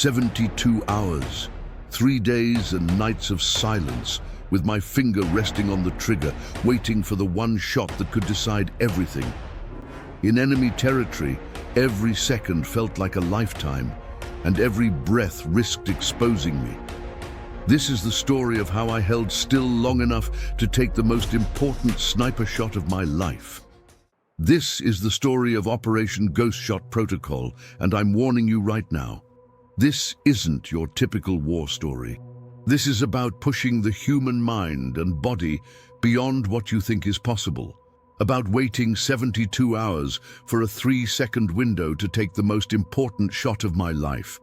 72 hours, 3 days and nights of silence, with my finger resting on the trigger, waiting for the one shot that could decide everything. In enemy territory, every second felt like a lifetime, and every breath risked exposing me. This is the story of how I held still long enough to take the most important sniper shot of my life. This is the story of Operation Ghost Shot Protocol, and I'm warning you right now. This isn't your typical war story. This is about pushing the human mind and body beyond what you think is possible. About waiting 72 hours for a 3-second window to take the most important shot of my life.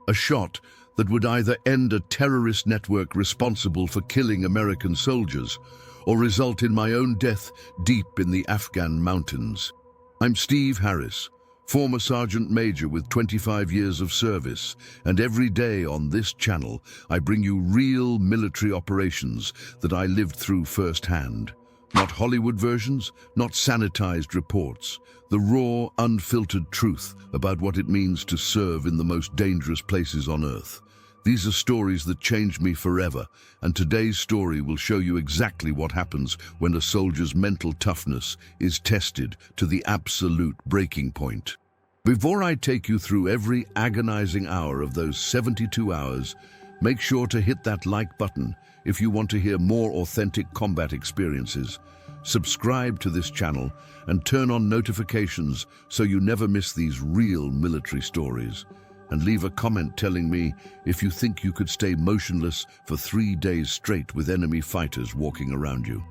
A shot that would either end a terrorist network responsible for killing American soldiers or result in my own death deep in the Afghan mountains. I'm Steve Harris, former Sergeant Major with 25 years of service, and every day on this channel I bring you real military operations that I lived through firsthand. Not Hollywood versions, not sanitized reports. The raw, unfiltered truth about what it means to serve in the most dangerous places on Earth. These are stories that changed me forever, and today's story will show you exactly what happens when a soldier's mental toughness is tested to the absolute breaking point. Before I take you through every agonizing hour of those 72 hours, make sure to hit that like button if you want to hear more authentic combat experiences. Subscribe to this channel and turn on notifications so you never miss these real military stories. And leave a comment telling me if you think you could stay motionless for 3 days straight with enemy fighters walking around you.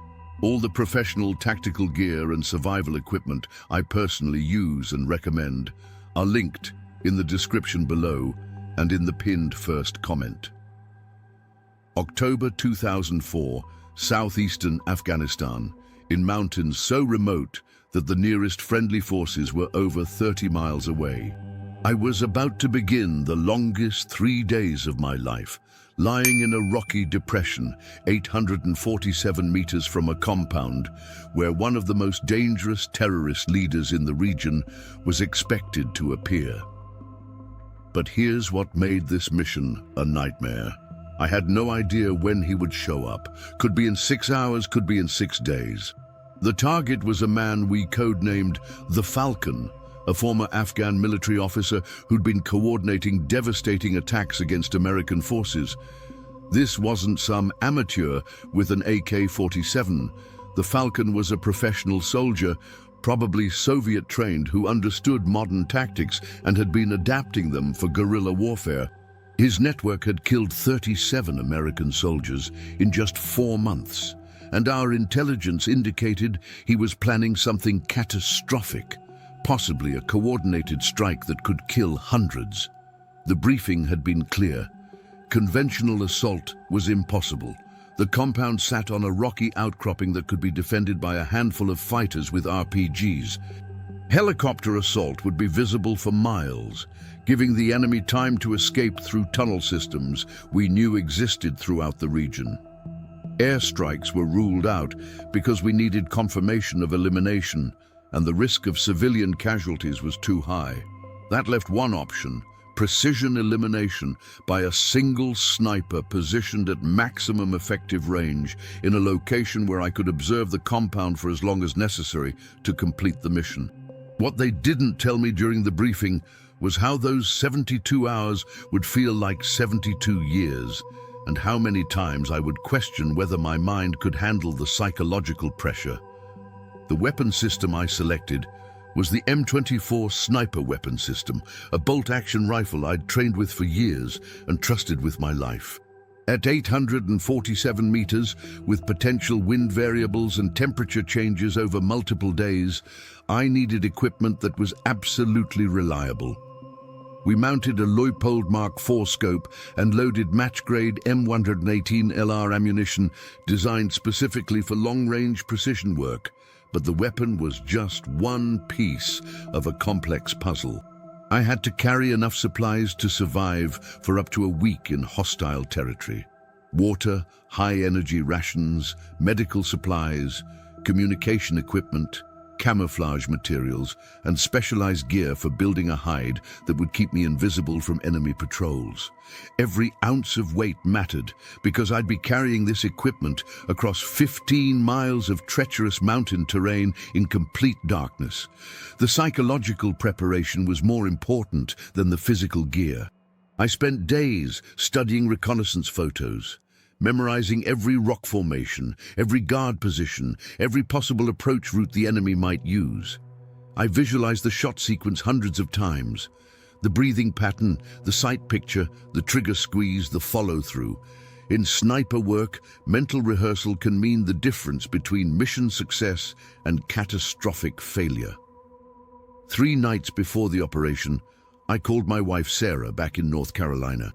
All the professional tactical gear and survival equipment I personally use and recommend are linked in the description below and in the pinned first comment. October 2004, southeastern Afghanistan, in mountains so remote that the nearest friendly forces were over 30 miles away. I was about to begin the longest 3 days of my life, lying in a rocky depression 847 meters from a compound where one of the most dangerous terrorist leaders in the region was expected to appear. But here's what made this mission a nightmare. I had no idea when he would show up. Could be in 6 hours, could be in 6 days. The target was a man we codenamed the Falcon, a former Afghan military officer who'd been coordinating devastating attacks against American forces. This wasn't some amateur with an AK-47. The Falcon was a professional soldier, probably Soviet-trained, who understood modern tactics and had been adapting them for guerrilla warfare. His network had killed 37 American soldiers in just 4 months, and our intelligence indicated he was planning something catastrophic. Possibly a coordinated strike that could kill hundreds. The briefing had been clear. Conventional assault was impossible. The compound sat on a rocky outcropping that could be defended by a handful of fighters with RPGs. Helicopter assault would be visible for miles, giving the enemy time to escape through tunnel systems we knew existed throughout the region. Airstrikes were ruled out because we needed confirmation of elimination, and the risk of civilian casualties was too high. That left one option: precision elimination by a single sniper positioned at maximum effective range in a location where I could observe the compound for as long as necessary to complete the mission. What they didn't tell me during the briefing was how those 72 hours would feel like 72 years, and how many times I would question whether my mind could handle the psychological pressure. The weapon system I selected was the M24 sniper weapon system, a bolt-action rifle I'd trained with for years and trusted with my life. At 847 meters, with potential wind variables and temperature changes over multiple days, I needed equipment that was absolutely reliable. We mounted a Leupold Mark IV scope and loaded match-grade M118 LR ammunition designed specifically for long-range precision work. But the weapon was just one piece of a complex puzzle. I had to carry enough supplies to survive for up to a week in hostile territory. Water, high-energy rations, medical supplies, communication equipment. camouflage materials, and specialized gear for building a hide that would keep me invisible from enemy patrols. Every ounce of weight mattered because I'd be carrying this equipment across 15 miles of treacherous mountain terrain in complete darkness. The psychological preparation was more important than the physical gear. I spent days studying reconnaissance photos, memorizing every rock formation, every guard position, every possible approach route the enemy might use. I visualized the shot sequence hundreds of times. The breathing pattern, the sight picture, the trigger squeeze, the follow-through. In sniper work, mental rehearsal can mean the difference between mission success and catastrophic failure. 3 nights before the operation, I called my wife Sarah back in North Carolina.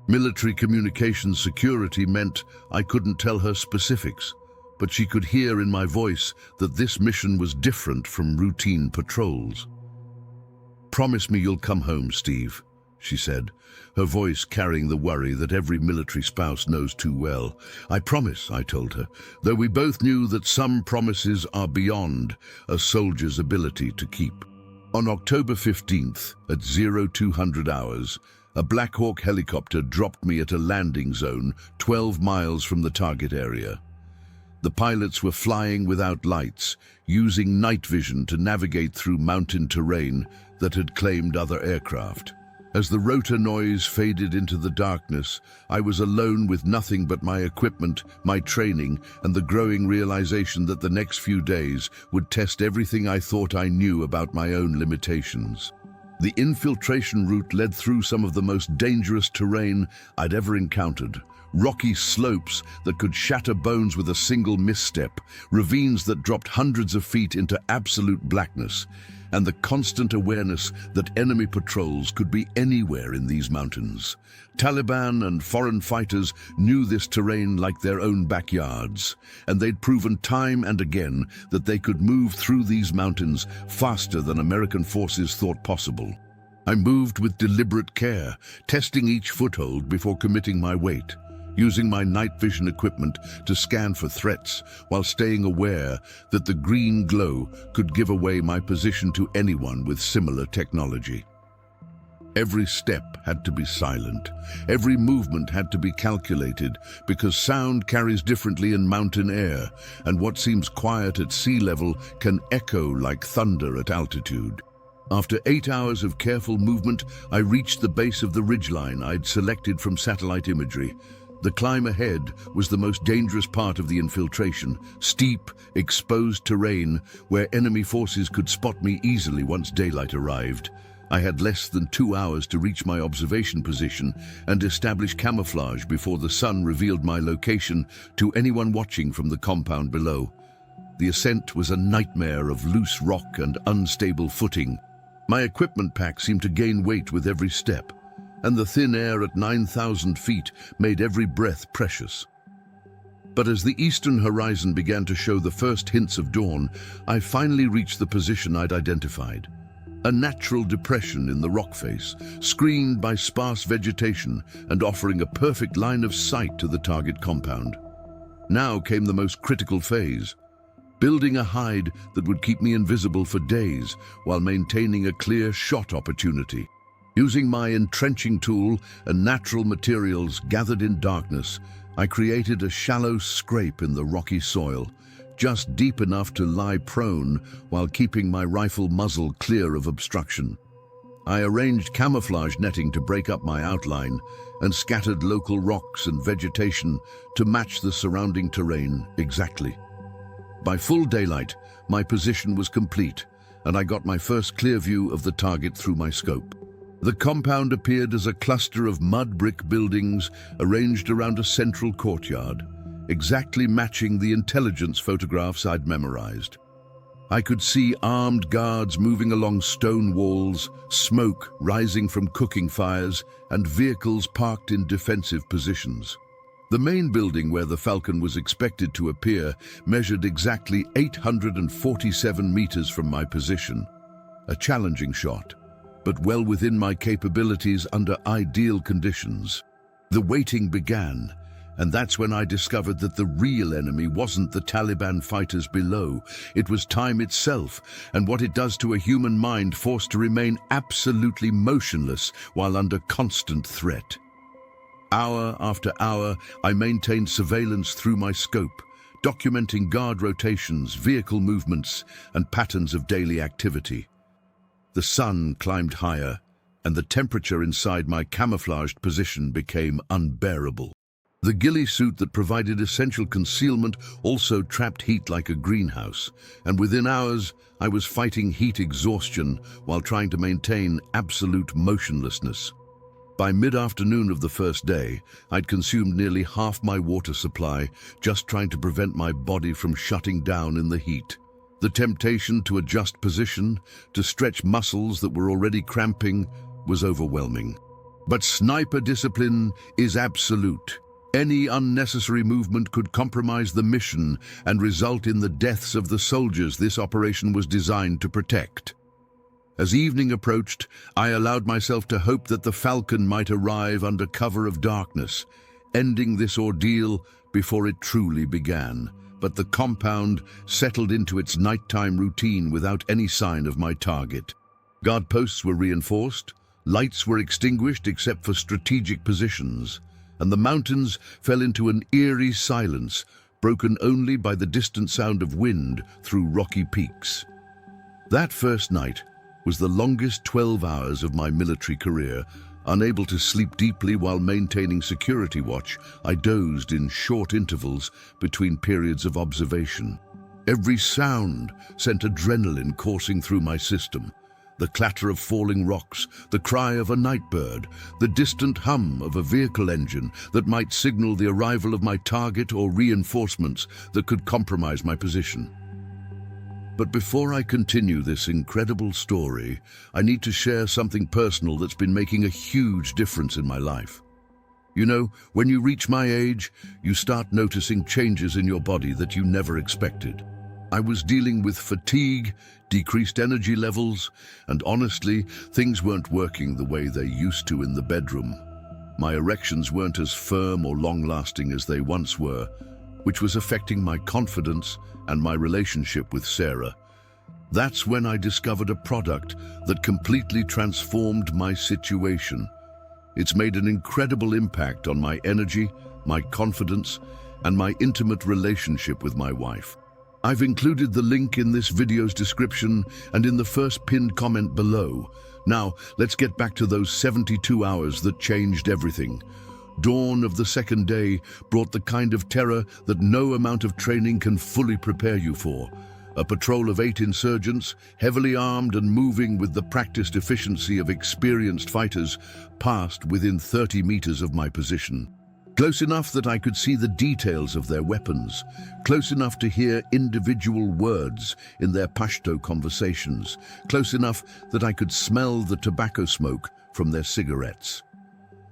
Military communications security meant I couldn't tell her specifics, but she could hear in my voice that this mission was different from routine patrols. "Promise me you'll come home, Steve," she said, her voice carrying the worry that every military spouse knows too well. "I promise," I told her, though we both knew that some promises are beyond a soldier's ability to keep. On October 15th, at 0200 hours, a Black Hawk helicopter dropped me at a landing zone 12 miles from the target area. The pilots were flying without lights, using night vision to navigate through mountain terrain that had claimed other aircraft. As the rotor noise faded into the darkness, I was alone with nothing but my equipment, my training, and the growing realization that the next few days would test everything I thought I knew about my own limitations. The infiltration route led through some of the most dangerous terrain I'd ever encountered. Rocky slopes that could shatter bones with a single misstep, ravines that dropped hundreds of feet into absolute blackness, and the constant awareness that enemy patrols could be anywhere in these mountains. Taliban and foreign fighters knew this terrain like their own backyards, and they'd proven time and again that they could move through these mountains faster than American forces thought possible. I moved with deliberate care, testing each foothold before committing my weight, using my night vision equipment to scan for threats while staying aware that the green glow could give away my position to anyone with similar technology. Every step had to be silent. Every movement had to be calculated because sound carries differently in mountain air, and what seems quiet at sea level can echo like thunder at altitude. After 8 hours of careful movement, I reached the base of the ridgeline I'd selected from satellite imagery. The climb ahead was the most dangerous part of the infiltration, steep, exposed terrain where enemy forces could spot me easily once daylight arrived. I had less than 2 hours to reach my observation position and establish camouflage before the sun revealed my location to anyone watching from the compound below. The ascent was a nightmare of loose rock and unstable footing. My equipment pack seemed to gain weight with every step, and the thin air at 9,000 feet made every breath precious. But as the eastern horizon began to show the first hints of dawn, I finally reached the position I'd identified. A natural depression in the rock face, screened by sparse vegetation and offering a perfect line of sight to the target compound. Now came the most critical phase, building a hide that would keep me invisible for days while maintaining a clear shot opportunity. Using my entrenching tool and natural materials gathered in darkness, I created a shallow scrape in the rocky soil, just deep enough to lie prone while keeping my rifle muzzle clear of obstruction. I arranged camouflage netting to break up my outline and scattered local rocks and vegetation to match the surrounding terrain exactly. By full daylight, my position was complete, and I got my first clear view of the target through my scope. The compound appeared as a cluster of mud brick buildings arranged around a central courtyard, exactly matching the intelligence photographs I'd memorized. I could see armed guards moving along stone walls, smoke rising from cooking fires, and vehicles parked in defensive positions. The main building where the Falcon was expected to appear measured exactly 847 meters from my position. A challenging shot, but well within my capabilities under ideal conditions. The waiting began, And that's when I discovered that the real enemy wasn't the Taliban fighters below. It was time itself, and what it does to a human mind forced to remain absolutely motionless while under constant threat. Hour after hour, I maintained surveillance through my scope, documenting guard rotations, vehicle movements, and patterns of daily activity. The sun climbed higher, and the temperature inside my camouflaged position became unbearable. The ghillie suit that provided essential concealment also trapped heat like a greenhouse, and within hours I was fighting heat exhaustion while trying to maintain absolute motionlessness. By mid-afternoon of the first day, I'd consumed nearly half my water supply, just trying to prevent my body from shutting down in the heat. The temptation to adjust position, to stretch muscles that were already cramping, was overwhelming. But sniper discipline is absolute. Any unnecessary movement could compromise the mission and result in the deaths of the soldiers this operation was designed to protect. As evening approached, I allowed myself to hope that the Falcon might arrive under cover of darkness, ending this ordeal before it truly began. But the compound settled into its nighttime routine without any sign of my target. Guard posts were reinforced, lights were extinguished except for strategic positions, and the mountains fell into an eerie silence, broken only by the distant sound of wind through rocky peaks. That first night was the longest 12 hours of my military career. Unable to sleep deeply while maintaining security watch, I dozed in short intervals between periods of observation. Every sound sent adrenaline coursing through my system. The clatter of falling rocks, the cry of a night bird, the distant hum of a vehicle engine that might signal the arrival of my target or reinforcements that could compromise my position. But before I continue this incredible story, I need to share something personal that's been making a huge difference in my life. You know, when you reach my age, you start noticing changes in your body that you never expected. I was dealing with fatigue, decreased energy levels, and honestly, things weren't working the way they used to in the bedroom. My erections weren't as firm or long-lasting as they once were, which was affecting my confidence and my relationship with Sarah. That's when I discovered a product that completely transformed my situation. It's made an incredible impact on my energy, my confidence, and my intimate relationship with my wife. I've included the link in this video's description and in the first pinned comment below. Now, let's get back to those 72 hours that changed everything. Dawn of the second day brought the kind of terror that no amount of training can fully prepare you for. A patrol of 8 insurgents, heavily armed and moving with the practiced efficiency of experienced fighters, passed within 30 meters of my position. Close enough that I could see the details of their weapons, close enough to hear individual words in their Pashto conversations, close enough that I could smell the tobacco smoke from their cigarettes.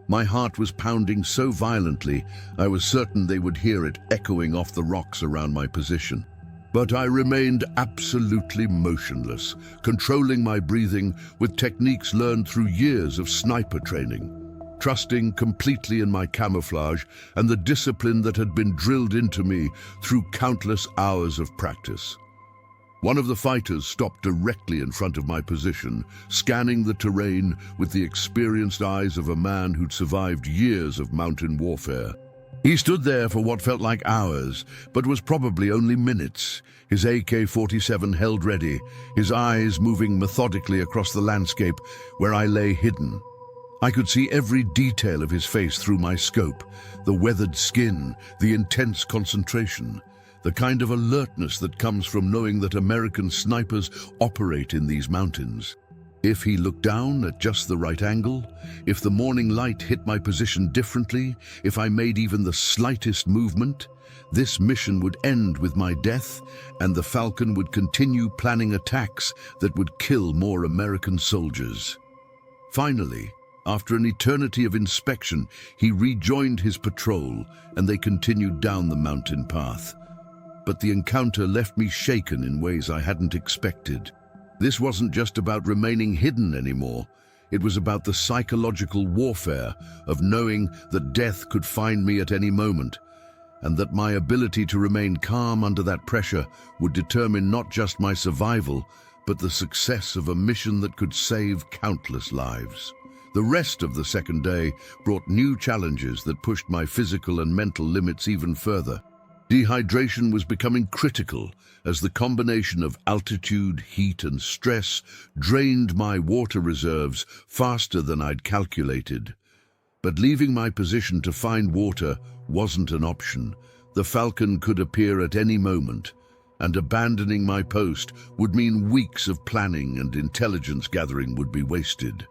My heart was pounding so violently, I was certain they would hear it echoing off the rocks around my position. But I remained absolutely motionless, controlling my breathing with techniques learned through years of sniper training, trusting completely in my camouflage and the discipline that had been drilled into me through countless hours of practice. One of the fighters stopped directly in front of my position, scanning the terrain with the experienced eyes of a man who'd survived years of mountain warfare. He stood there for what felt like hours, but was probably only minutes, his AK-47 held ready, his eyes moving methodically across the landscape where I lay hidden. I could see every detail of his face through my scope, the weathered skin, the intense concentration, the kind of alertness that comes from knowing that American snipers operate in these mountains. If he looked down at just the right angle, if the morning light hit my position differently, if I made even the slightest movement, this mission would end with my death, and the Falcon would continue planning attacks that would kill more American soldiers. Finally, after an eternity of inspection, he rejoined his patrol, and they continued down the mountain path. But the encounter left me shaken in ways I hadn't expected. This wasn't just about remaining hidden anymore. It was about the psychological warfare of knowing that death could find me at any moment, and that my ability to remain calm under that pressure would determine not just my survival, but the success of a mission that could save countless lives. The rest of the second day brought new challenges that pushed my physical and mental limits even further. Dehydration was becoming critical as the combination of altitude, heat, and stress drained my water reserves faster than I'd calculated. But leaving my position to find water wasn't an option. The Falcon could appear at any moment, and abandoning my post would mean weeks of planning and intelligence gathering would be wasted.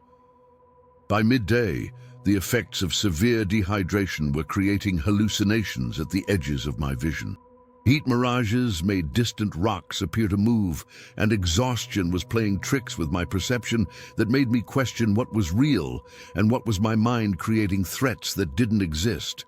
By midday, the effects of severe dehydration were creating hallucinations at the edges of my vision. Heat mirages made distant rocks appear to move, and exhaustion was playing tricks with my perception that made me question what was real and what was my mind creating threats that didn't exist.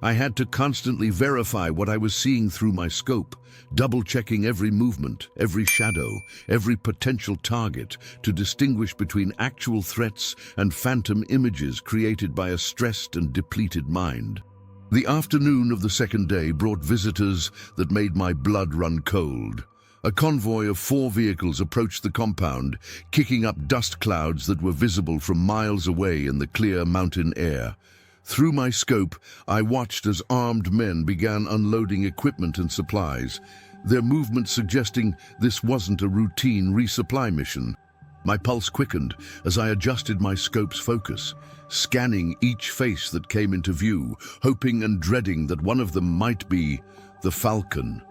I had to constantly verify what I was seeing through my scope, double-checking every movement, every shadow, every potential target to distinguish between actual threats and phantom images created by a stressed and depleted mind. The afternoon of the second day brought visitors that made my blood run cold. A convoy of 4 vehicles approached the compound, kicking up dust clouds that were visible from miles away in the clear mountain air. Through my scope, I watched as armed men began unloading equipment and supplies, their movements suggesting this wasn't a routine resupply mission. My pulse quickened as I adjusted my scope's focus, scanning each face that came into view, hoping and dreading that one of them might be the Falcon.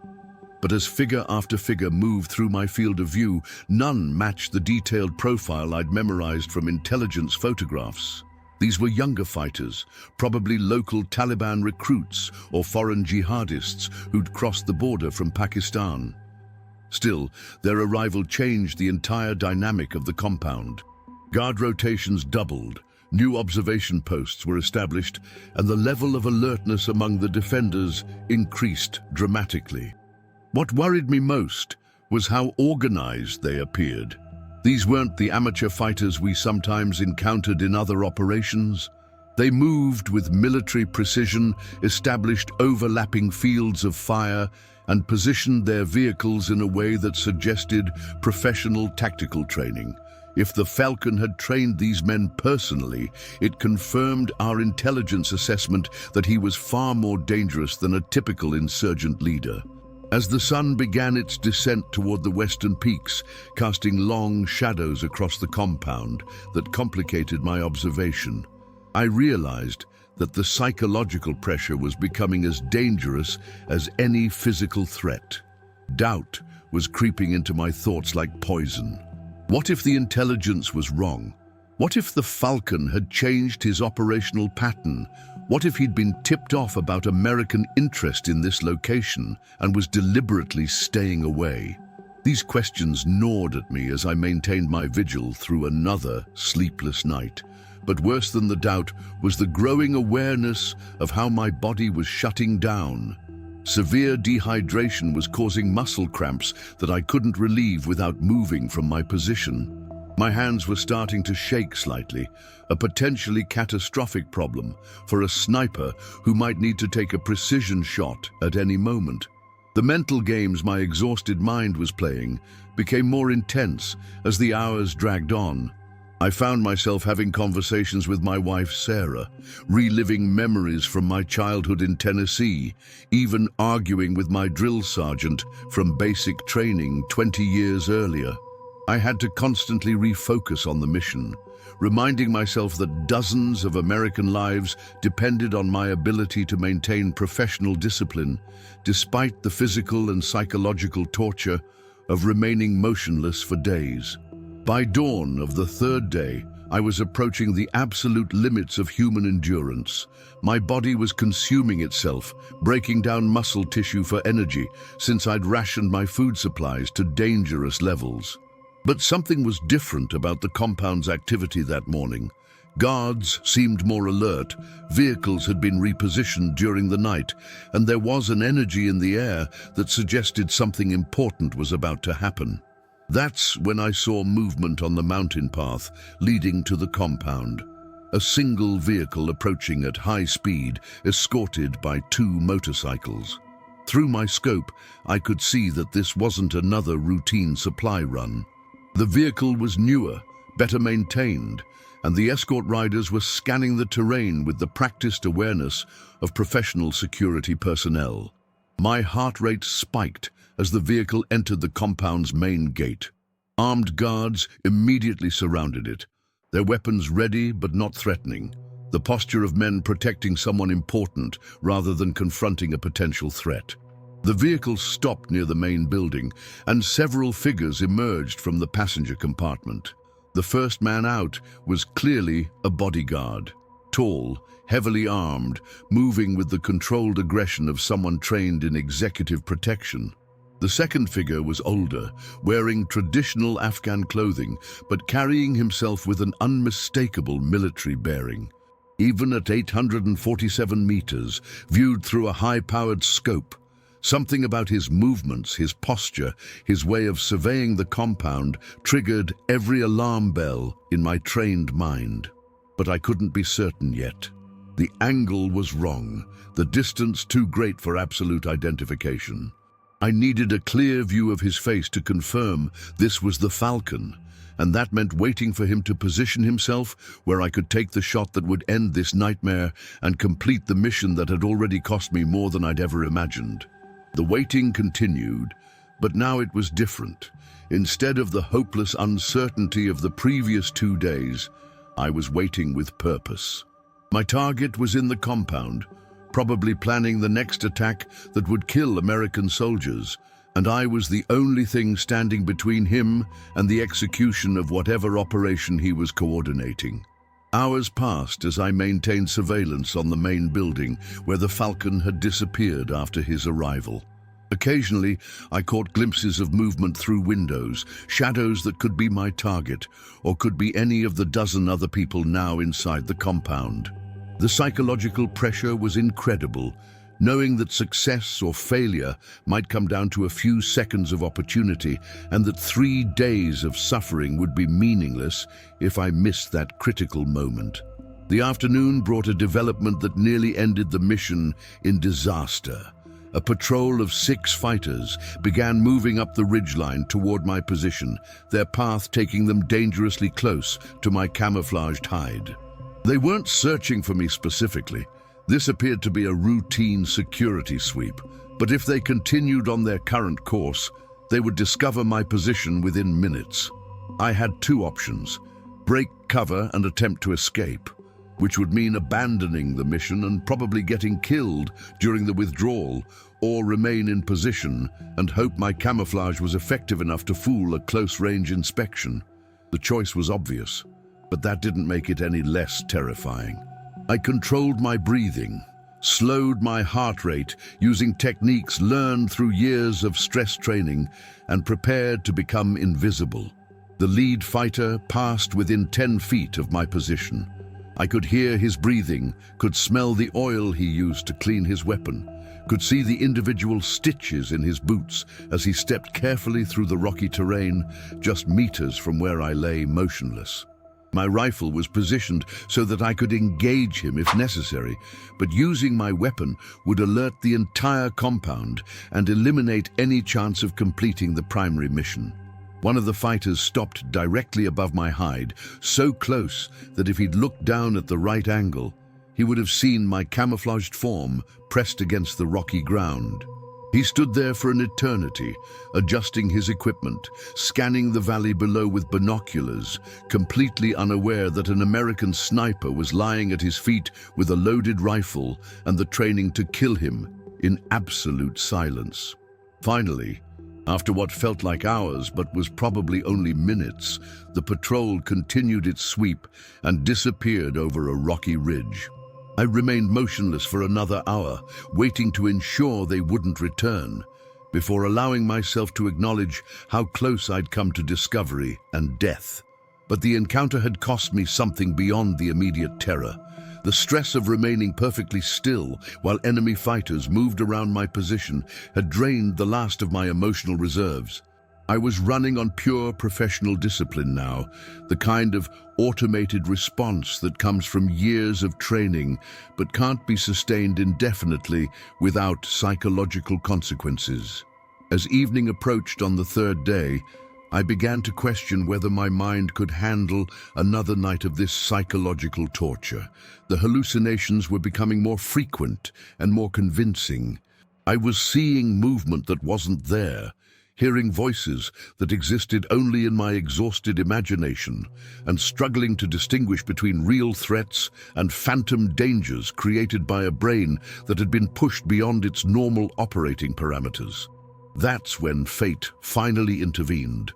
But as figure after figure moved through my field of view, none matched the detailed profile I'd memorized from intelligence photographs. These were younger fighters, probably local Taliban recruits or foreign jihadists who'd crossed the border from Pakistan. Still, their arrival changed the entire dynamic of the compound. Guard rotations doubled, new observation posts were established, and the level of alertness among the defenders increased dramatically. What worried me most was how organized they appeared. These weren't the amateur fighters we sometimes encountered in other operations. They moved with military precision, established overlapping fields of fire, and positioned their vehicles in a way that suggested professional tactical training. If the Falcon had trained these men personally, it confirmed our intelligence assessment that he was far more dangerous than a typical insurgent leader. As the sun began its descent toward the western peaks, casting long shadows across the compound that complicated my observation, I realized that the psychological pressure was becoming as dangerous as any physical threat. Doubt was creeping into my thoughts like poison. What if the intelligence was wrong? What if the Falcon had changed his operational pattern? What if he'd been tipped off about American interest in this location and was deliberately staying away? These questions gnawed at me as I maintained my vigil through another sleepless night. But worse than the doubt was the growing awareness of how my body was shutting down. Severe dehydration was causing muscle cramps that I couldn't relieve without moving from my position. My hands were starting to shake slightly, a potentially catastrophic problem for a sniper who might need to take a precision shot at any moment. The mental games my exhausted mind was playing became more intense as the hours dragged on. I found myself having conversations with my wife, Sarah, reliving memories from my childhood in Tennessee, even arguing with my drill sergeant from basic training 20 years earlier. I had to constantly refocus on the mission, reminding myself that dozens of American lives depended on my ability to maintain professional discipline, despite the physical and psychological torture of remaining motionless for days. By dawn of the third day, I was approaching the absolute limits of human endurance. My body was consuming itself, breaking down muscle tissue for energy, since I'd rationed my food supplies to dangerous levels. But something was different about the compound's activity that morning. Guards seemed more alert, vehicles had been repositioned during the night, and there was an energy in the air that suggested something important was about to happen. That's when I saw movement on the mountain path leading to the compound. A single vehicle approaching at high speed, escorted by 2 motorcycles. Through my scope, I could see that this wasn't another routine supply run. The vehicle was newer, better maintained, and the escort riders were scanning the terrain with the practiced awareness of professional security personnel. My heart rate spiked as the vehicle entered the compound's main gate. Armed guards immediately surrounded it, their weapons ready but not threatening, the posture of men protecting someone important rather than confronting a potential threat. The vehicle stopped near the main building, and several figures emerged from the passenger compartment. The first man out was clearly a bodyguard, tall, heavily armed, moving with the controlled aggression of someone trained in executive protection. The second figure was older, wearing traditional Afghan clothing, but carrying himself with an unmistakable military bearing. Even at 847 meters, viewed through a high-powered scope, something about his movements, his posture, his way of surveying the compound triggered every alarm bell in my trained mind. But I couldn't be certain yet. The angle was wrong, the distance too great for absolute identification. I needed a clear view of his face to confirm this was the Falcon, and that meant waiting for him to position himself where I could take the shot that would end this nightmare and complete the mission that had already cost me more than I'd ever imagined. The waiting continued, but now it was different. Instead of the hopeless uncertainty of the previous 2 days, I was waiting with purpose. My target was in the compound, probably planning the next attack that would kill American soldiers, and I was the only thing standing between him and the execution of whatever operation he was coordinating. Hours passed as I maintained surveillance on the main building where the Falcon had disappeared after his arrival. Occasionally, I caught glimpses of movement through windows, shadows that could be my target, or could be any of the dozen other people now inside the compound. The psychological pressure was incredible, knowing that success or failure might come down to a few seconds of opportunity, and that 3 days of suffering would be meaningless if I missed that critical moment. The afternoon brought a development that nearly ended the mission in disaster. A patrol of 6 fighters began moving up the ridgeline toward my position, their path taking them dangerously close to my camouflaged hide. They weren't searching for me specifically. This appeared to be a routine security sweep, but if they continued on their current course, they would discover my position within minutes. I had 2 options: break cover and attempt to escape, which would mean abandoning the mission and probably getting killed during the withdrawal, or remain in position and hope my camouflage was effective enough to fool a close-range inspection. The choice was obvious, but that didn't make it any less terrifying. I controlled my breathing, slowed my heart rate using techniques learned through years of stress training, and prepared to become invisible. The lead fighter passed within 10 feet of my position. I could hear his breathing, could smell the oil he used to clean his weapon, could see the individual stitches in his boots as he stepped carefully through the rocky terrain just meters from where I lay motionless. My rifle was positioned so that I could engage him if necessary, but using my weapon would alert the entire compound and eliminate any chance of completing the primary mission. One of the fighters stopped directly above my hide, so close that if he'd looked down at the right angle, he would have seen my camouflaged form pressed against the rocky ground. He stood there for an eternity, adjusting his equipment, scanning the valley below with binoculars, completely unaware that an American sniper was lying at his feet with a loaded rifle and the training to kill him in absolute silence. Finally, after what felt like hours but was probably only minutes, the patrol continued its sweep and disappeared over a rocky ridge. I remained motionless for another hour, waiting to ensure they wouldn't return, before allowing myself to acknowledge how close I'd come to discovery and death. But the encounter had cost me something beyond the immediate terror. The stress of remaining perfectly still while enemy fighters moved around my position had drained the last of my emotional reserves. I was running on pure professional discipline now, the kind of automated response that comes from years of training but can't be sustained indefinitely without psychological consequences. As evening approached on the third day, I began to question whether my mind could handle another night of this psychological torture. The hallucinations were becoming more frequent and more convincing. I was seeing movement that wasn't there, hearing voices that existed only in my exhausted imagination, and struggling to distinguish between real threats and phantom dangers created by a brain that had been pushed beyond its normal operating parameters. That's when fate finally intervened.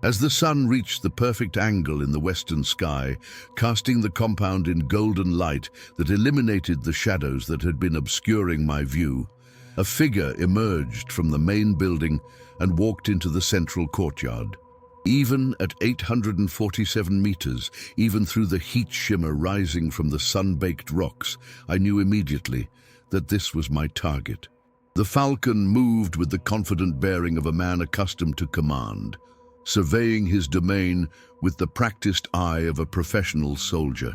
As the sun reached the perfect angle in the western sky, casting the compound in golden light that eliminated the shadows that had been obscuring my view, a figure emerged from the main building and walked into the central courtyard. Even at 847 meters, even through the heat shimmer rising from the sun-baked rocks, I knew immediately that this was my target. The falcon moved with the confident bearing of a man accustomed to command, surveying his domain with the practiced eye of a professional soldier.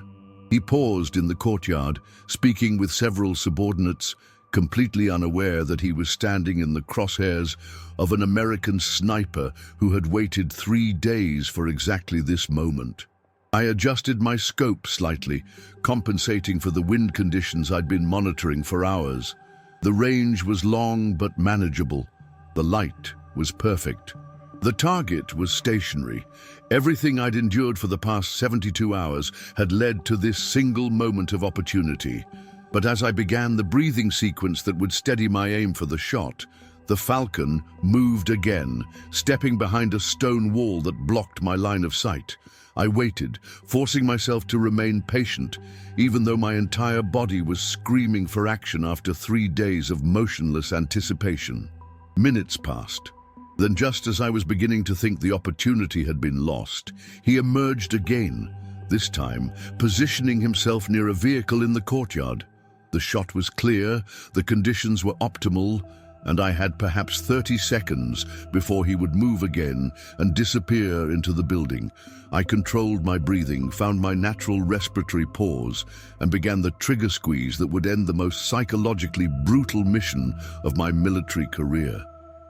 He paused in the courtyard, speaking with several subordinates, completely unaware that he was standing in the crosshairs of an American sniper who had waited 3 days for exactly this moment. I adjusted my scope slightly, compensating for the wind conditions I'd been monitoring for hours. The range was long but manageable. The light was perfect. The target was stationary. Everything I'd endured for the past 72 hours had led to this single moment of opportunity. But as I began the breathing sequence that would steady my aim for the shot, the falcon moved again, stepping behind a stone wall that blocked my line of sight. I waited, forcing myself to remain patient, even though my entire body was screaming for action after 3 days of motionless anticipation. Minutes passed. Then, just as I was beginning to think the opportunity had been lost, he emerged again, this time positioning himself near a vehicle in the courtyard. The shot was clear, the conditions were optimal, and I had perhaps 30 seconds before he would move again and disappear into the building. I controlled my breathing, found my natural respiratory pause, and began the trigger squeeze that would end the most psychologically brutal mission of my military career.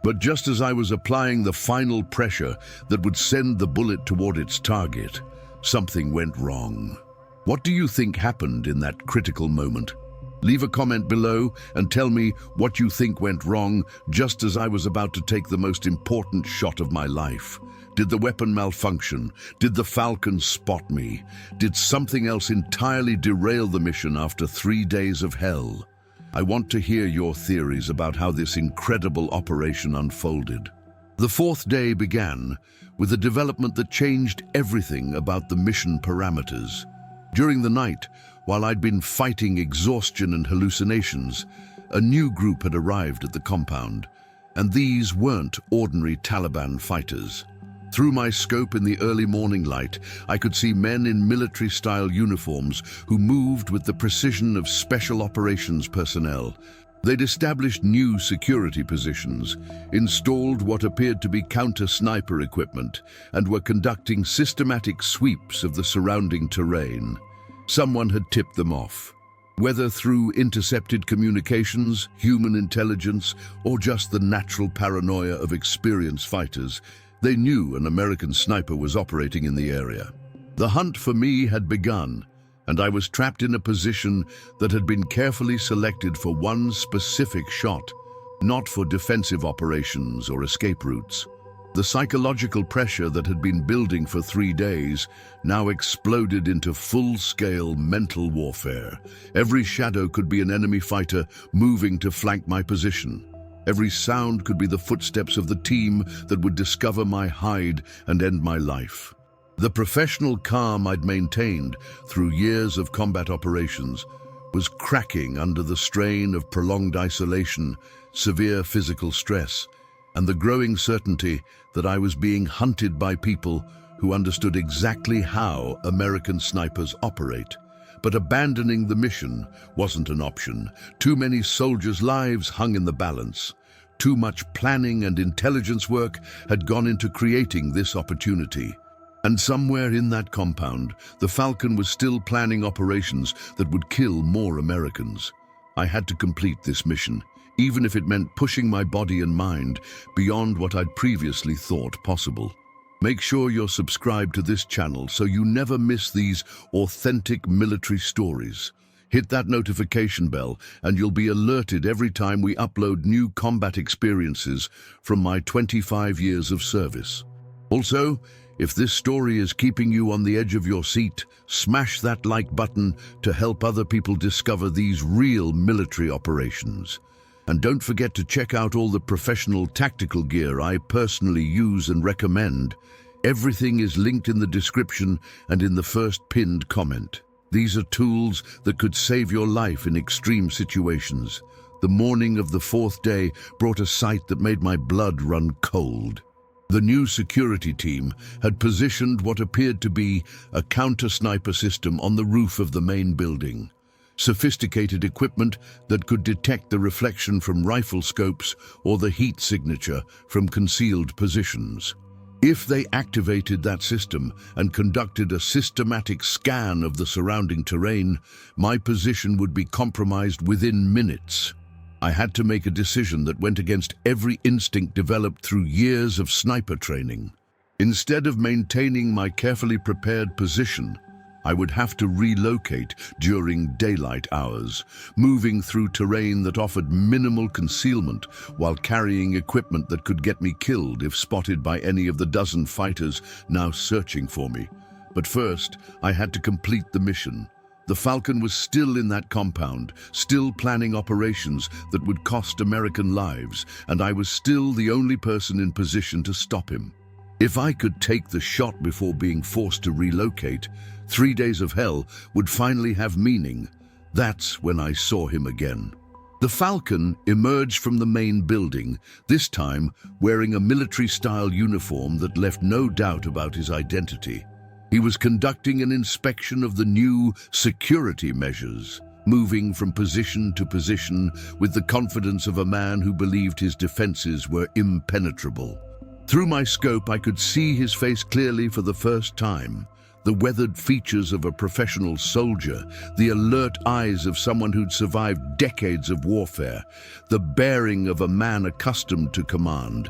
But just as I was applying the final pressure that would send the bullet toward its target, something went wrong. What do you think happened in that critical moment? Leave a comment below and tell me what you think went wrong just as I was about to take the most important shot of my life. Did the weapon malfunction? Did the falcon spot me? Did something else entirely derail the mission after 3 days of hell? I want to hear your theories about how this incredible operation unfolded. The fourth day began with a development that changed everything about the mission parameters. During the night, while I'd been fighting exhaustion and hallucinations, a new group had arrived at the compound, and these weren't ordinary Taliban fighters. Through my scope in the early morning light, I could see men in military-style uniforms who moved with the precision of special operations personnel. They'd established new security positions, installed what appeared to be counter-sniper equipment, and were conducting systematic sweeps of the surrounding terrain. Someone had tipped them off. Whether through intercepted communications, human intelligence, or just the natural paranoia of experienced fighters, they knew an American sniper was operating in the area. The hunt for me had begun, and I was trapped in a position that had been carefully selected for one specific shot, not for defensive operations or escape routes. The psychological pressure that had been building for 3 days now exploded into full-scale mental warfare. Every shadow could be an enemy fighter moving to flank my position. Every sound could be the footsteps of the team that would discover my hide and end my life. The professional calm I'd maintained through years of combat operations was cracking under the strain of prolonged isolation, severe physical stress, and the growing certainty that I was being hunted by people who understood exactly how American snipers operate. But abandoning the mission wasn't an option. Too many soldiers' lives hung in the balance. Too much planning and intelligence work had gone into creating this opportunity. And somewhere in that compound, the Falcon was still planning operations that would kill more Americans. I had to complete this mission, even if it meant pushing my body and mind beyond what I'd previously thought possible. Make sure you're subscribed to this channel so you never miss these authentic military stories. Hit that notification bell and you'll be alerted every time we upload new combat experiences from my 25 years of service. Also, if this story is keeping you on the edge of your seat, smash that like button to help other people discover these real military operations. And don't forget to check out all the professional tactical gear I personally use and recommend. Everything is linked in the description and in the first pinned comment. These are tools that could save your life in extreme situations. The morning of the fourth day brought a sight that made my blood run cold. The new security team had positioned what appeared to be a counter-sniper system on the roof of the main building. Sophisticated equipment that could detect the reflection from rifle scopes or the heat signature from concealed positions. If they activated that system and conducted a systematic scan of the surrounding terrain, my position would be compromised within minutes. I had to make a decision that went against every instinct developed through years of sniper training. Instead of maintaining my carefully prepared position, I would have to relocate during daylight hours, moving through terrain that offered minimal concealment while carrying equipment that could get me killed if spotted by any of the dozen fighters now searching for me. But first, I had to complete the mission. The Falcon was still in that compound, still planning operations that would cost American lives, and I was still the only person in position to stop him. If I could take the shot before being forced to relocate, 3 days of hell would finally have meaning. That's when I saw him again. The Falcon emerged from the main building, this time wearing a military-style uniform that left no doubt about his identity. He was conducting an inspection of the new security measures, moving from position to position with the confidence of a man who believed his defenses were impenetrable. Through my scope, I could see his face clearly for the first time. The weathered features of a professional soldier, the alert eyes of someone who'd survived decades of warfare, the bearing of a man accustomed to command.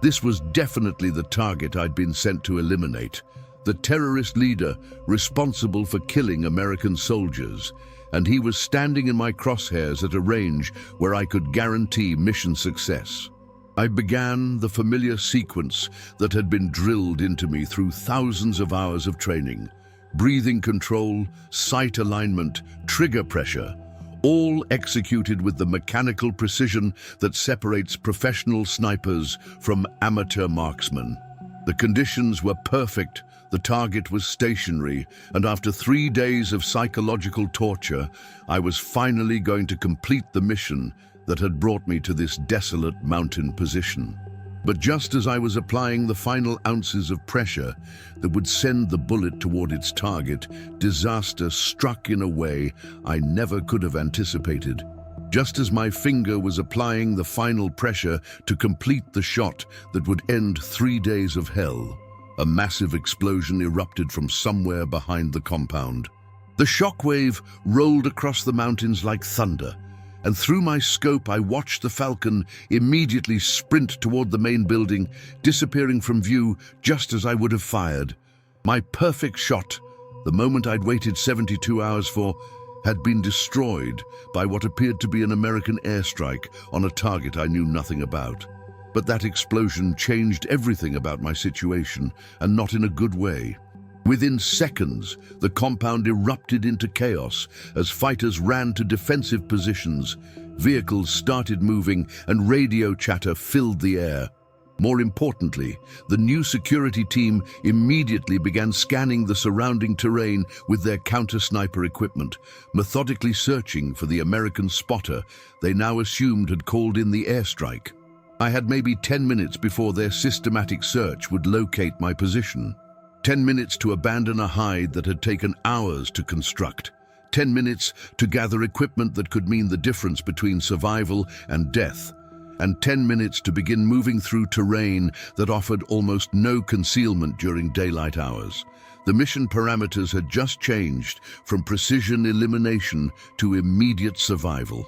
This was definitely the target I'd been sent to eliminate, the terrorist leader responsible for killing American soldiers, and he was standing in my crosshairs at a range where I could guarantee mission success. I began the familiar sequence that had been drilled into me through thousands of hours of training. Breathing control, sight alignment, trigger pressure, all executed with the mechanical precision that separates professional snipers from amateur marksmen. The conditions were perfect, the target was stationary, and after 3 days of psychological torture, I was finally going to complete the mission that had brought me to this desolate mountain position. But just as I was applying the final ounces of pressure that would send the bullet toward its target, disaster struck in a way I never could have anticipated. Just as my finger was applying the final pressure to complete the shot that would end 3 days of hell, a massive explosion erupted from somewhere behind the compound. The shockwave rolled across the mountains like thunder, and through my scope I watched the Falcon immediately sprint toward the main building, disappearing from view just as I would have fired. My perfect shot, the moment I'd waited 72 hours for, had been destroyed by what appeared to be an American airstrike on a target I knew nothing about. But that explosion changed everything about my situation, and not in a good way. Within seconds, the compound erupted into chaos as fighters ran to defensive positions. Vehicles started moving and radio chatter filled the air. More importantly, the new security team immediately began scanning the surrounding terrain with their counter-sniper equipment, methodically searching for the American spotter they now assumed had called in the airstrike. I had maybe 10 minutes before their systematic search would locate my position. 10 minutes to abandon a hide that had taken hours to construct. 10 minutes to gather equipment that could mean the difference between survival and death. and 10 minutes to begin moving through terrain that offered almost no concealment during daylight hours. The mission parameters had just changed from precision elimination to immediate survival.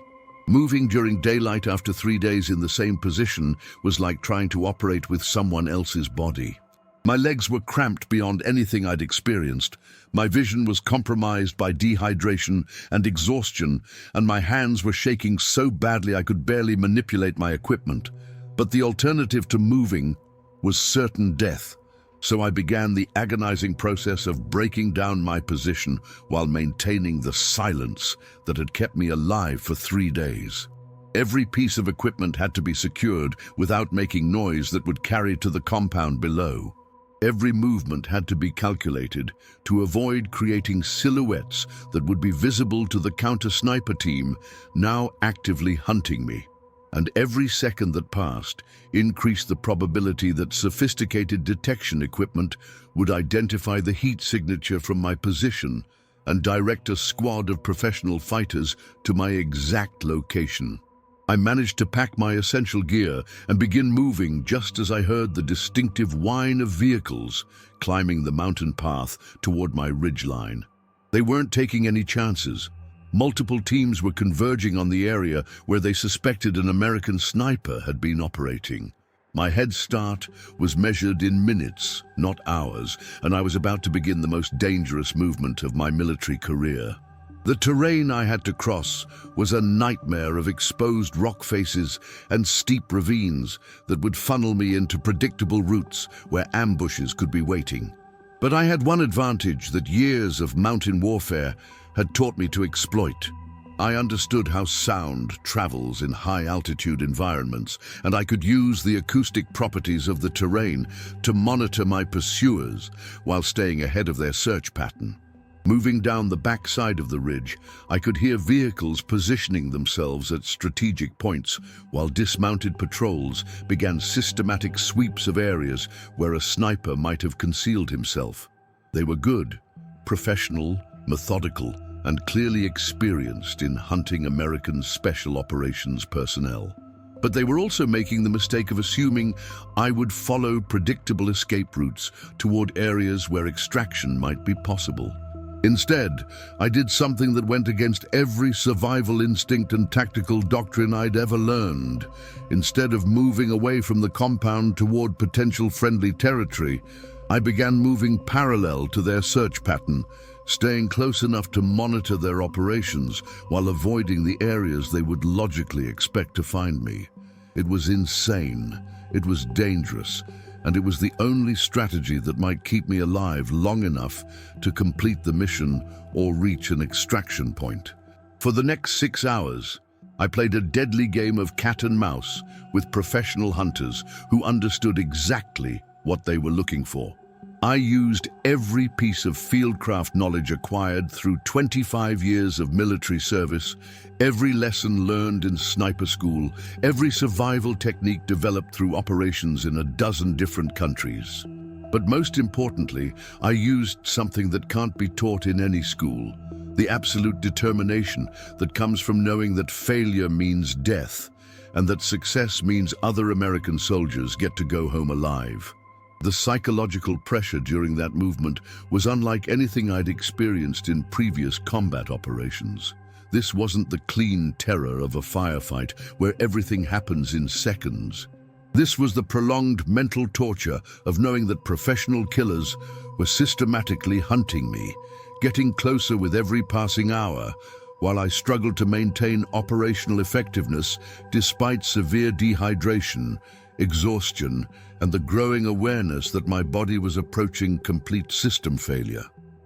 Moving during daylight after 3 days in the same position was like trying to operate with someone else's body. My legs were cramped beyond anything I'd experienced. My vision was compromised by dehydration and exhaustion, and my hands were shaking so badly I could barely manipulate my equipment. But the alternative to moving was certain death. So I began the agonizing process of breaking down my position while maintaining the silence that had kept me alive for 3 days. Every piece of equipment had to be secured without making noise that would carry to the compound below. Every movement had to be calculated to avoid creating silhouettes that would be visible to the counter-sniper team now actively hunting me. And every second that passed increased the probability that sophisticated detection equipment would identify the heat signature from my position and direct a squad of professional fighters to my exact location. I managed to pack my essential gear and begin moving just as I heard the distinctive whine of vehicles climbing the mountain path toward my ridgeline. They weren't taking any chances. Multiple teams were converging on the area where they suspected an American sniper had been operating. My head start was measured in minutes, not hours, and I was about to begin the most dangerous movement of my military career. The terrain I had to cross was a nightmare of exposed rock faces and steep ravines that would funnel me into predictable routes where ambushes could be waiting. But I had one advantage that years of mountain warfare had taught me to exploit. I understood how sound travels in high-altitude environments, and I could use the acoustic properties of the terrain to monitor my pursuers while staying ahead of their search pattern. Moving down the backside of the ridge, I could hear vehicles positioning themselves at strategic points, while dismounted patrols began systematic sweeps of areas where a sniper might have concealed himself. They were good, professional, methodical, and clearly experienced in hunting American special operations personnel. But they were also making the mistake of assuming I would follow predictable escape routes toward areas where extraction might be possible. Instead, I did something that went against every survival instinct and tactical doctrine I'd ever learned. Instead of moving away from the compound toward potential friendly territory, I began moving parallel to their search pattern, staying close enough to monitor their operations while avoiding the areas they would logically expect to find me. It was insane, it was dangerous, and it was the only strategy that might keep me alive long enough to complete the mission or reach an extraction point. For the next 6 hours, I played a deadly game of cat and mouse with professional hunters who understood exactly what they were looking for. I used every piece of fieldcraft knowledge acquired through 25 years of military service, every lesson learned in sniper school, every survival technique developed through operations in a dozen different countries. But most importantly, I used something that can't be taught in any school, the absolute determination that comes from knowing that failure means death, and that success means other American soldiers get to go home alive. The psychological pressure during that movement was unlike anything I'd experienced in previous combat operations. This wasn't the clean terror of a firefight where everything happens in seconds. This was the prolonged mental torture of knowing that professional killers were systematically hunting me, getting closer with every passing hour, while I struggled to maintain operational effectiveness despite severe dehydration, exhaustion, and the growing awareness that my body was approaching complete system failure.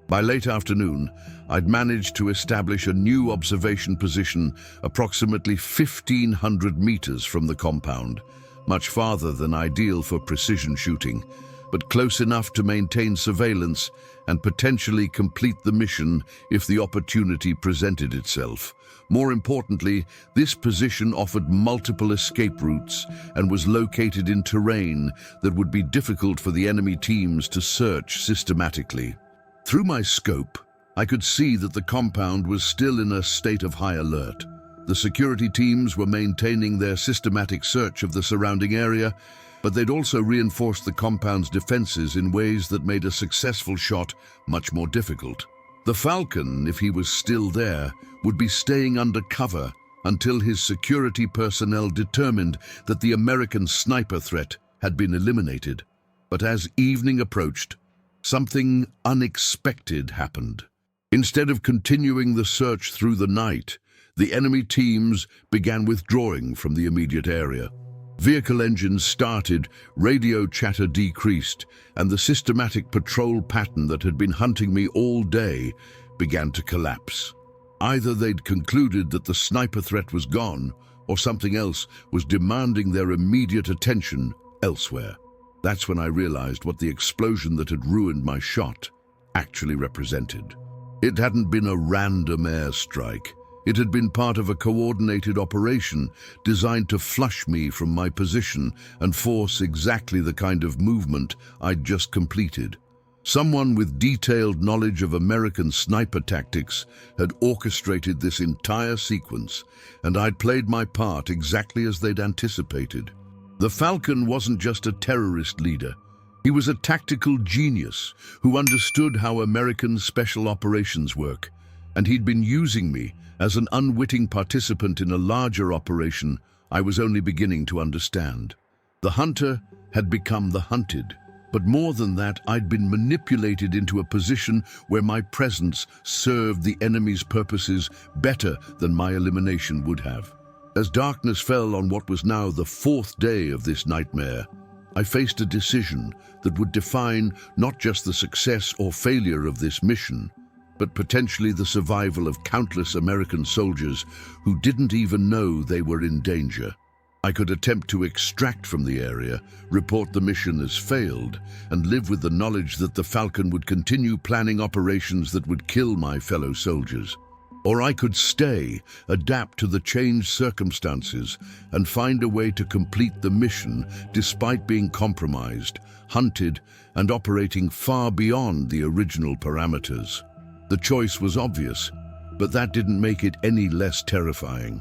By late afternoon, I'd managed to establish a new observation position approximately 1,500 meters from the compound, much farther than ideal for precision shooting, but close enough to maintain surveillance and potentially complete the mission if the opportunity presented itself. More importantly, this position offered multiple escape routes and was located in terrain that would be difficult for the enemy teams to search systematically. Through my scope, I could see that the compound was still in a state of high alert. The security teams were maintaining their systematic search of the surrounding area, but they'd also reinforced the compound's defenses in ways that made a successful shot much more difficult. The Falcon, if he was still there, would be staying under cover until his security personnel determined that the American sniper threat had been eliminated. But as evening approached, something unexpected happened. Instead of continuing the search through the night, the enemy teams began withdrawing from the immediate area. Vehicle engines started, radio chatter decreased, and the systematic patrol pattern that had been hunting me all day began to collapse. Either they'd concluded that the sniper threat was gone, or something else was demanding their immediate attention elsewhere. That's when I realized what the explosion that had ruined my shot actually represented. It hadn't been a random airstrike. It had been part of a coordinated operation designed to flush me from my position and force exactly the kind of movement I'd just completed. Someone with detailed knowledge of American sniper tactics had orchestrated this entire sequence, and I'd played my part exactly as they'd anticipated. The Falcon wasn't just a terrorist leader. He was a tactical genius who understood how American special operations work, and he'd been using me as an unwitting participant in a larger operation I was only beginning to understand. The hunter had become the hunted, but more than that, I'd been manipulated into a position where my presence served the enemy's purposes better than my elimination would have. As darkness fell on what was now the fourth day of this nightmare, I faced a decision that would define not just the success or failure of this mission, but potentially the survival of countless American soldiers who didn't even know they were in danger. I could attempt to extract from the area, report the mission as failed, and live with the knowledge that the Falcon would continue planning operations that would kill my fellow soldiers. Or I could stay, adapt to the changed circumstances, and find a way to complete the mission despite being compromised, hunted, and operating far beyond the original parameters. The choice was obvious, but that didn't make it any less terrifying.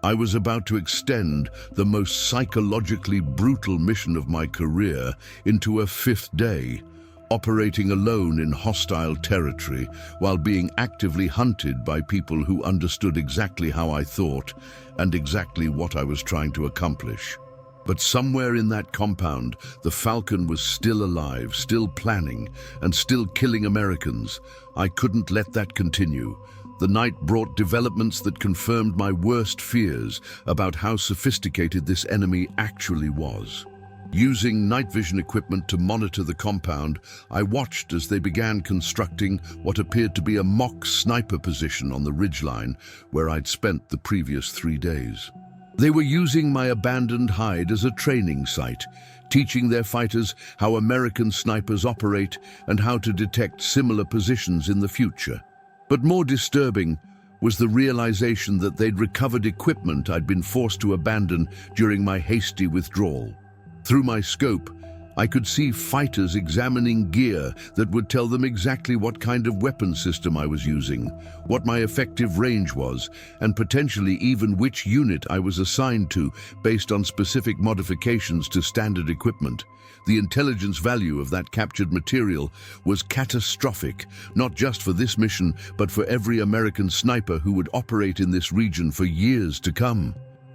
I was about to extend the most psychologically brutal mission of my career into a fifth day, operating alone in hostile territory while being actively hunted by people who understood exactly how I thought and exactly what I was trying to accomplish. But somewhere in that compound, the Falcon was still alive, still planning, and still killing Americans. I couldn't let that continue. The night brought developments that confirmed my worst fears about how sophisticated this enemy actually was. Using night vision equipment to monitor the compound, I watched as they began constructing what appeared to be a mock sniper position on the ridgeline where I'd spent the previous 3 days. They were using my abandoned hide as a training site, teaching their fighters how American snipers operate and how to detect similar positions in the future. But more disturbing was the realization that they'd recovered equipment I'd been forced to abandon during my hasty withdrawal. Through my scope, I could see fighters examining gear that would tell them exactly what kind of weapon system I was using, what my effective range was, and potentially even which unit I was assigned to based on specific modifications to standard equipment. The intelligence value of that captured material was catastrophic, not just for this mission, but for every American sniper who would operate in this region for years to come.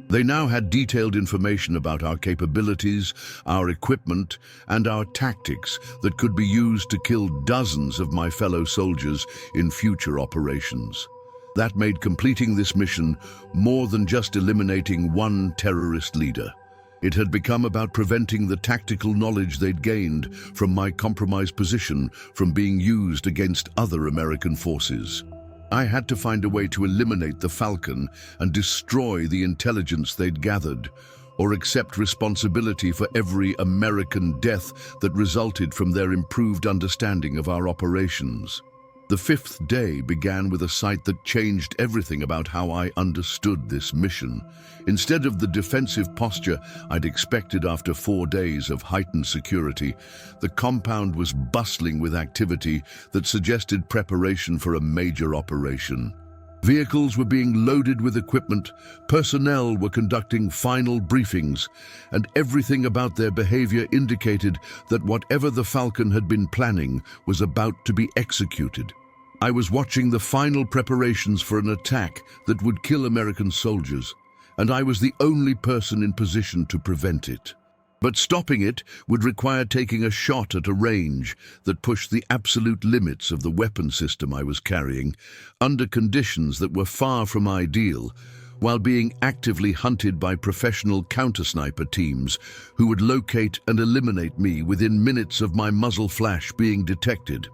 They now had detailed information about our capabilities, our equipment, and our tactics that could be used to kill dozens of my fellow soldiers in future operations. That made completing this mission more than just eliminating one terrorist leader. It had become about preventing the tactical knowledge they'd gained from my compromised position from being used against other American forces. I had to find a way to eliminate the Falcon and destroy the intelligence they'd gathered, or accept responsibility for every American death that resulted from their improved understanding of our operations. The fifth day began with a sight that changed everything about how I understood this mission. Instead of the defensive posture I'd expected after 4 days of heightened security, the compound was bustling with activity that suggested preparation for a major operation. Vehicles were being loaded with equipment, personnel were conducting final briefings, and everything about their behavior indicated that whatever the Falcon had been planning was about to be executed. I was watching the final preparations for an attack that would kill American soldiers, and I was the only person in position to prevent it. But stopping it would require taking a shot at a range that pushed the absolute limits of the weapon system I was carrying, under conditions that were far from ideal, while being actively hunted by professional counter-sniper teams who would locate and eliminate me within minutes of my muzzle flash being detected.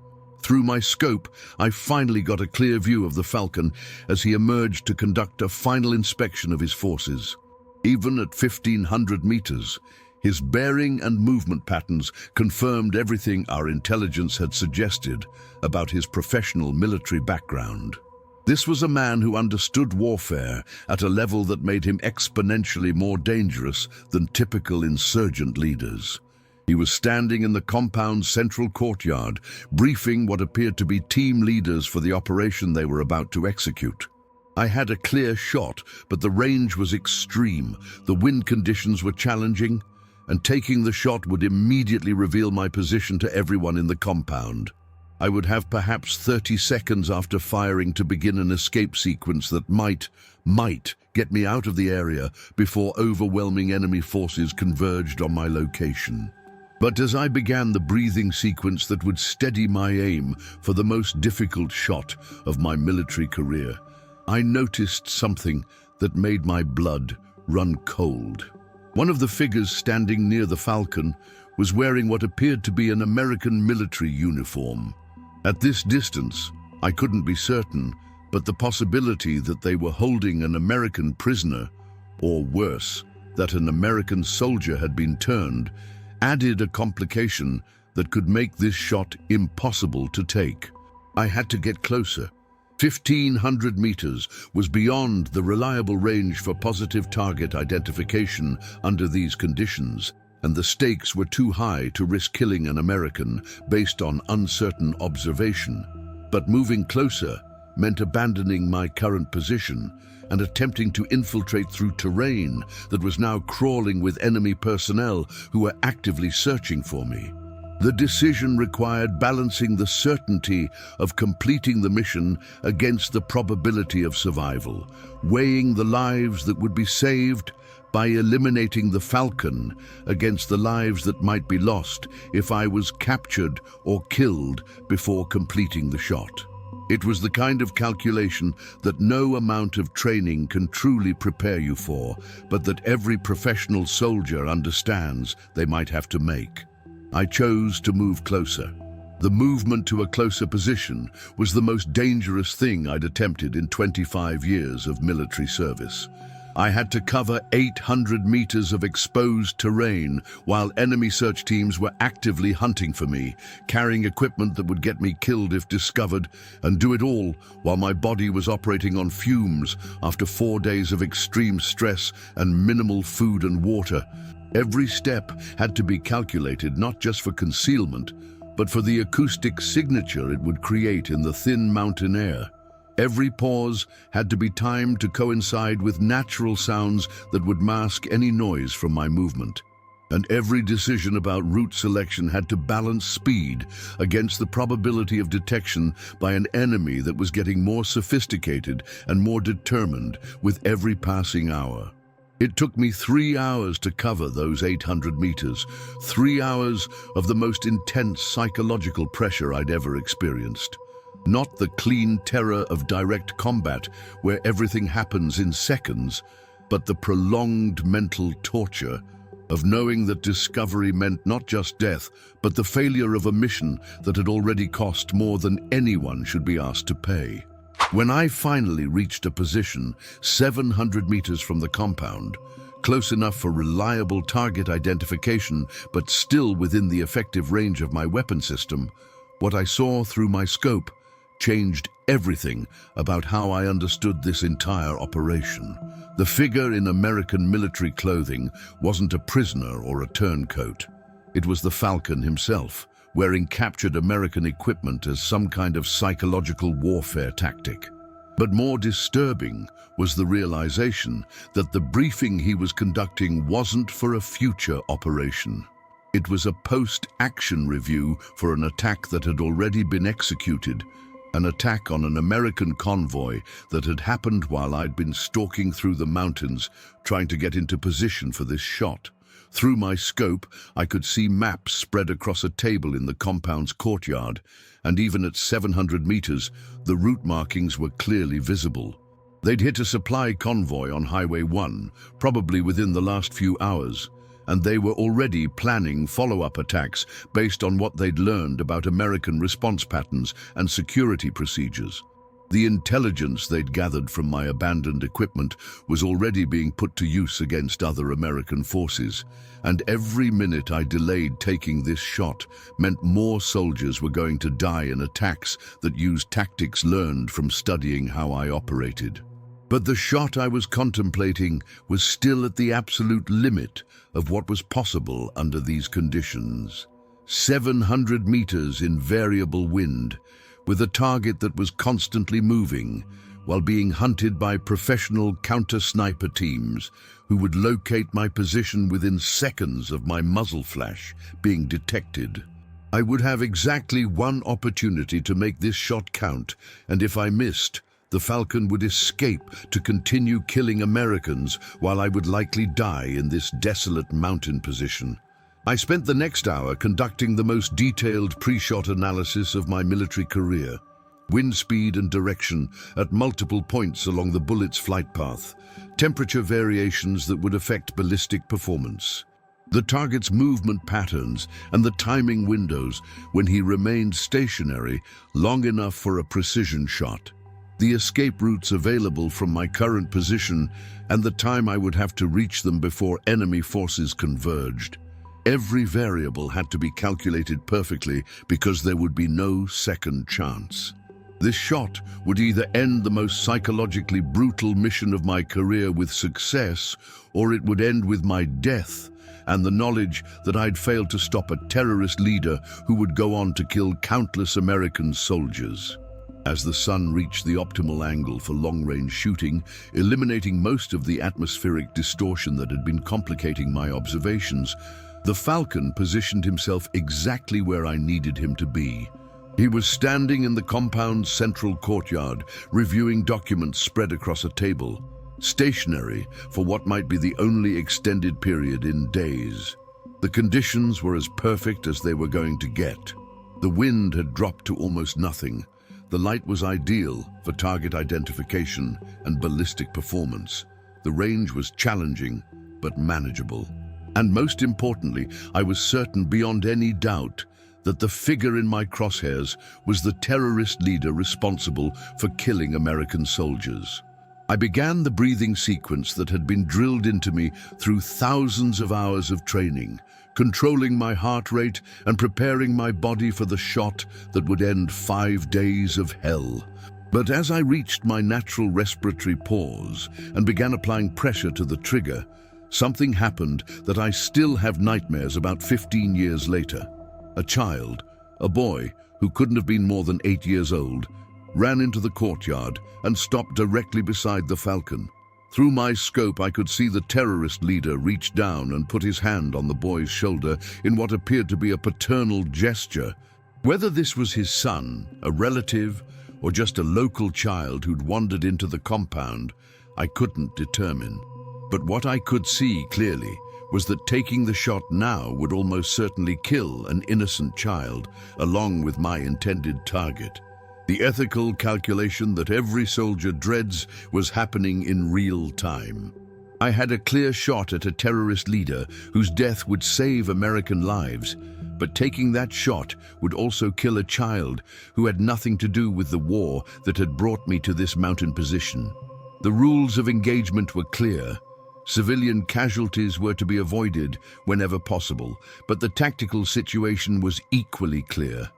Through my scope, I finally got a clear view of the Falcon as he emerged to conduct a final inspection of his forces. Even at 1,500 meters, his bearing and movement patterns confirmed everything our intelligence had suggested about his professional military background. This was a man who understood warfare at a level that made him exponentially more dangerous than typical insurgent leaders. He was standing in the compound's central courtyard, briefing what appeared to be team leaders for the operation they were about to execute. I had a clear shot, but the range was extreme, the wind conditions were challenging, and taking the shot would immediately reveal my position to everyone in the compound. I would have perhaps 30 seconds after firing to begin an escape sequence that might get me out of the area before overwhelming enemy forces converged on my location. But as I began the breathing sequence that would steady my aim for the most difficult shot of my military career, I noticed something that made my blood run cold. One of the figures standing near the Falcon was wearing what appeared to be an American military uniform. At this distance, I couldn't be certain, but the possibility that they were holding an American prisoner, or worse, that an American soldier had been turned, added a complication that could make this shot impossible to take. I had to get closer. 1,500 meters was beyond the reliable range for positive target identification under these conditions, and the stakes were too high to risk killing an American based on uncertain observation. But moving closer meant abandoning my current position and attempting to infiltrate through terrain that was now crawling with enemy personnel who were actively searching for me. The decision required balancing the certainty of completing the mission against the probability of survival, weighing the lives that would be saved by eliminating the Falcon against the lives that might be lost if I was captured or killed before completing the shot. It was the kind of calculation that no amount of training can truly prepare you for, but that every professional soldier understands they might have to make. I chose to move closer. The movement to a closer position was the most dangerous thing I'd attempted in 25 years of military service. I had to cover 800 meters of exposed terrain while enemy search teams were actively hunting for me, carrying equipment that would get me killed if discovered, and do it all while my body was operating on fumes after 4 days of extreme stress and minimal food and water. Every step had to be calculated not just for concealment, but for the acoustic signature it would create in the thin mountain air. Every pause had to be timed to coincide with natural sounds that would mask any noise from my movement. And every decision about route selection had to balance speed against the probability of detection by an enemy that was getting more sophisticated and more determined with every passing hour. It took me 3 hours to cover those 800 meters, 3 hours of the most intense psychological pressure I'd ever experienced. Not the clean terror of direct combat where everything happens in seconds, but the prolonged mental torture of knowing that discovery meant not just death, but the failure of a mission that had already cost more than anyone should be asked to pay. When I finally reached a position 700 meters from the compound, close enough for reliable target identification, but still within the effective range of my weapon system, what I saw through my scope changed everything about how I understood this entire operation. The figure in American military clothing wasn't a prisoner or a turncoat. It was the Falcon himself, wearing captured American equipment as some kind of psychological warfare tactic. But more disturbing was the realization that the briefing he was conducting wasn't for a future operation. It was a post-action review for an attack that had already been executed, an attack on an American convoy that had happened while I'd been stalking through the mountains trying to get into position for this shot. Through my scope, I could see maps spread across a table in the compound's courtyard, and even at 700 meters, the route markings were clearly visible. They'd hit a supply convoy on Highway 1, probably within the last few hours, and they were already planning follow-up attacks based on what they'd learned about American response patterns and security procedures. The intelligence they'd gathered from my abandoned equipment was already being put to use against other American forces, and every minute I delayed taking this shot meant more soldiers were going to die in attacks that used tactics learned from studying how I operated. But the shot I was contemplating was still at the absolute limit of what was possible under these conditions. 700 meters in variable wind, with a target that was constantly moving, while being hunted by professional counter-sniper teams who would locate my position within seconds of my muzzle flash being detected. I would have exactly one opportunity to make this shot count, and if I missed, the Falcon would escape to continue killing Americans while I would likely die in this desolate mountain position. I spent the next hour conducting the most detailed pre-shot analysis of my military career. Wind speed and direction at multiple points along the bullet's flight path, temperature variations that would affect ballistic performance, the target's movement patterns and the timing windows when he remained stationary long enough for a precision shot, the escape routes available from my current position and the time I would have to reach them before enemy forces converged. Every variable had to be calculated perfectly because there would be no second chance. This shot would either end the most psychologically brutal mission of my career with success, or it would end with my death and the knowledge that I'd failed to stop a terrorist leader who would go on to kill countless American soldiers. As the sun reached the optimal angle for long-range shooting, eliminating most of the atmospheric distortion that had been complicating my observations, the Falcon positioned himself exactly where I needed him to be. He was standing in the compound's central courtyard, reviewing documents spread across a table, stationary for what might be the only extended period in days. The conditions were as perfect as they were going to get. The wind had dropped to almost nothing. The light was ideal for target identification and ballistic performance. The range was challenging, but manageable. And most importantly, I was certain beyond any doubt that the figure in my crosshairs was the terrorist leader responsible for killing American soldiers. I began the breathing sequence that had been drilled into me through thousands of hours of training, controlling my heart rate and preparing my body for the shot that would end 5 days of hell. But as I reached my natural respiratory pause and began applying pressure to the trigger, something happened that I still have nightmares about 15 years later. A child, a boy who couldn't have been more than 8 years old, ran into the courtyard and stopped directly beside the Falcon. Through my scope, I could see the terrorist leader reach down and put his hand on the boy's shoulder in what appeared to be a paternal gesture. Whether this was his son, a relative, or just a local child who'd wandered into the compound, I couldn't determine. But what I could see clearly was that taking the shot now would almost certainly kill an innocent child, along with my intended target. The ethical calculation that every soldier dreads was happening in real time. I had a clear shot at a terrorist leader whose death would save American lives, but taking that shot would also kill a child who had nothing to do with the war that had brought me to this mountain position. The rules of engagement were clear. Civilian casualties were to be avoided whenever possible, but the tactical situation was equally clear.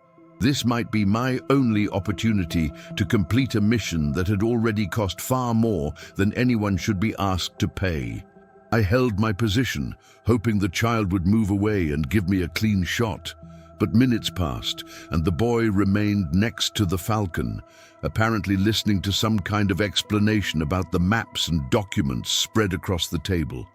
This might be my only opportunity to complete a mission that had already cost far more than anyone should be asked to pay. I held my position, hoping the child would move away and give me a clean shot. But minutes passed, and the boy remained next to the Falcon, apparently listening to some kind of explanation about the maps and documents spread across the table.